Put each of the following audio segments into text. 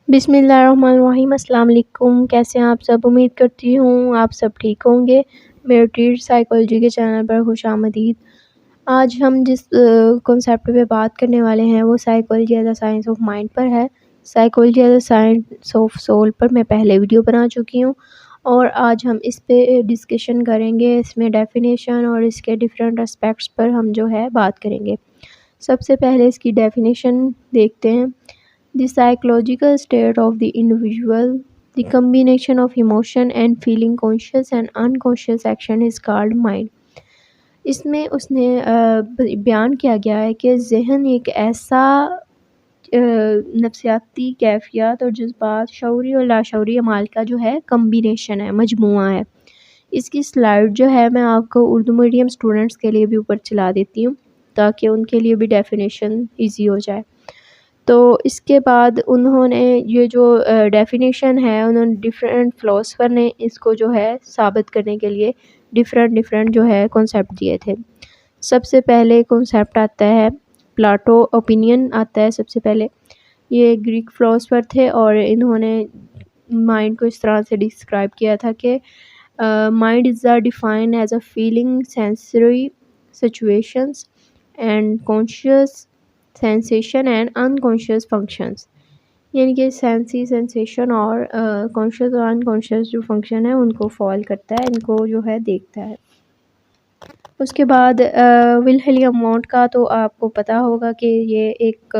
बिस्मिल्लाहिर्रहमानिर्रहीम। अस्सलाम वालेकुम। कैसे हैं आप सब? उम्मीद करती हूँ आप सब ठीक होंगे। मेरे टीच साइकोलॉजी के चैनल पर खुशामदीद। आज हम जिस कॉन्सेप्ट पे बात करने वाले हैं वो psychology as a science of mind पर है। Psychology as a science of soul पर मैं पहले वीडियो बना चुकी हूँ और आज हम इस पे डिस्कशन करेंगे। इसमें डेफिनेशन और इसके डिफरेंट एस्पेक्ट्स पर हम जो है बात करेंगे। सबसे पहले इसकी डेफिनेशन देखते हैं। The psychological state of the individual, the combination of emotion and feeling, conscious and unconscious action is called mind. इसमें उसने बयान किया गया है कि ज़हन एक ऐसा नफ्सियाती कैफियत और जज्बात, शऊरी और लाशऊरी अमाल का जो है कम्बिनेशन है, मजमूआ है। इसकी स्लाइड जो है मैं आपको उर्दू मीडियम स्टूडेंट्स के लिए भी ऊपर चला देती हूँ ताकि उनके लिए भी डेफिनेशन ईजी हो जाए। तो इसके बाद उन्होंने ये जो डेफिनेशन है उन्होंने डिफरेंट फ़िलोसोफर ने इसको जो है साबित करने के लिए डिफरेंट जो है कॉन्सेप्ट दिए थे। सबसे पहले कॉन्सेप्ट आता है प्लाटो ओपिनियन आता है सबसे पहले। ये ग्रीक फ़िलोसोफर थे और इन्होंने माइंड को इस तरह से डिस्क्राइब किया था कि mind is defined as a feeling, sensory situations and conscious sensation and unconscious functions. यानी कि सेंसेशन और कॉन्शियस और अनकॉन्शियस जो फंक्शन है उनको फॉल करता है, इनको जो है देखता है। उसके बाद विल्हेल्म वॉन्ट का तो आपको पता होगा कि ये एक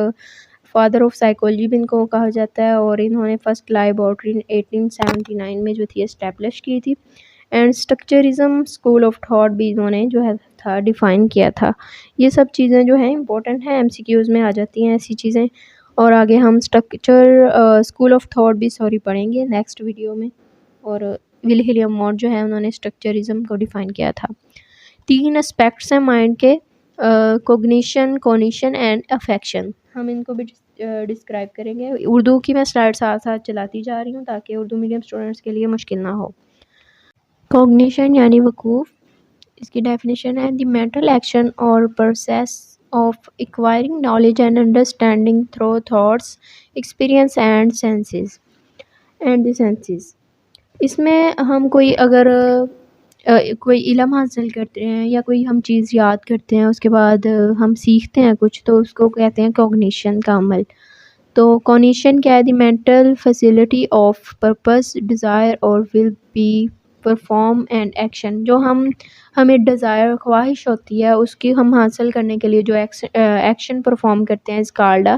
फादर ऑफ साइकोलॉजी भी इनको कहा जाता है और इन्होंने फर्स्ट लैबोरेटरी 1879 में जो थी इस्टेब्लिश की थी। एंड स्ट्रक्चरिज्म स्कूल ऑफ थॉट भी इन्होंने जो है था डिफ़ाइन किया था। ये सब चीज़ें जो हैं इंपॉर्टेंट हैं, एमसीक्यूज़ में आ जाती हैं ऐसी चीज़ें। और आगे हम स्ट्रक्चर स्कूल ऑफ थॉट भी पढ़ेंगे नेक्स्ट वीडियो में। और विल्हेल्म वॉन्ट जो है उन्होंने स्ट्रक्चरिज्म को डिफ़ाइन किया था। 3 एस्पेक्ट्स हैं माइंड के, कॉग्निशन, कॉग्निशन एंड अफेक्शन। हम इनको भी डिस्क्राइब करेंगे। उर्दू की मैं स्लाइड साथ साथ चलाती जा रही हूँ ताकि उर्दू मीडियम स्टूडेंट्स के लिए मुश्किल ना हो। कॉग्निशन यानी वकूफ़, इसकी डेफिनेशन है द मेंटल एक्शन और process of acquiring knowledge and understanding through thoughts, experience and senses and the senses. इसमें हम कोई अगर कोई इल्म हासिल करते हैं या कोई हम चीज़ याद करते हैं उसके बाद हम सीखते हैं कुछ, तो उसको कहते हैं कॉग्निशन का अमल। तो कॉग्निशन क्या है? The mental facility of purpose, desire और will be perform and action. जो हमें डिज़ायर ख्वाहिश होती है उसकी हम हासिल करने के लिए जो एक्शन परफॉर्म करते हैं इस कॉल्ड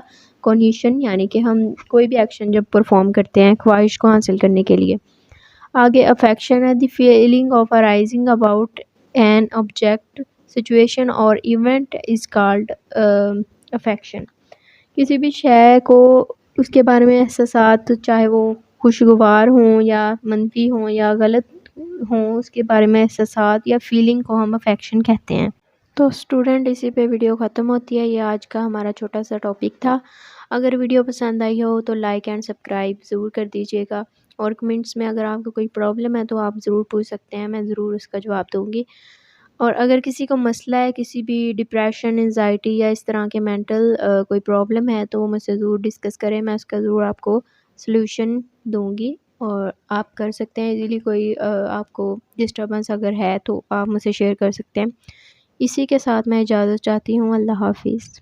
कॉग्निशन। यानी कि हम कोई भी एक्शन जब परफॉर्म करते हैं ख्वाहिश को हासिल करने के लिए। आगे अफेक्शन है the feeling of arising about an object, situation और इवेंट इज़ कॉल्ड अफेक्शन। किसी भी शय को उसके बारे में एहसासात, चाहे वो खुशगवार हों या मनफी हों या गलत हों, उसके बारे में एहसासात या फीलिंग को हम अफेक्शन कहते हैं। तो स्टूडेंट इसी पे वीडियो ख़त्म होती है। ये आज का हमारा छोटा सा टॉपिक था। अगर वीडियो पसंद आई हो तो लाइक एंड सब्सक्राइब ज़रूर कर दीजिएगा और कमेंट्स में अगर आपको कोई प्रॉब्लम है तो आप ज़रूर पूछ सकते हैं, मैं ज़रूर उसका जवाब दूँगी। और अगर किसी को मसला है, किसी भी डिप्रेशन, एंजाइटी या इस तरह के मेंटल कोई प्रॉब्लम है तो वो मुझसे ज़रूर डिस्कस करें, मैं उसका ज़रूर आपको सल्यूशन दूँगी और आप कर सकते हैं इजीली। कोई आपको डिस्टर्बेंस अगर है तो आप मुझसे शेयर कर सकते हैं। इसी के साथ मैं इजाज़त चाहती हूँ। अल्लाह हाफ़िज़।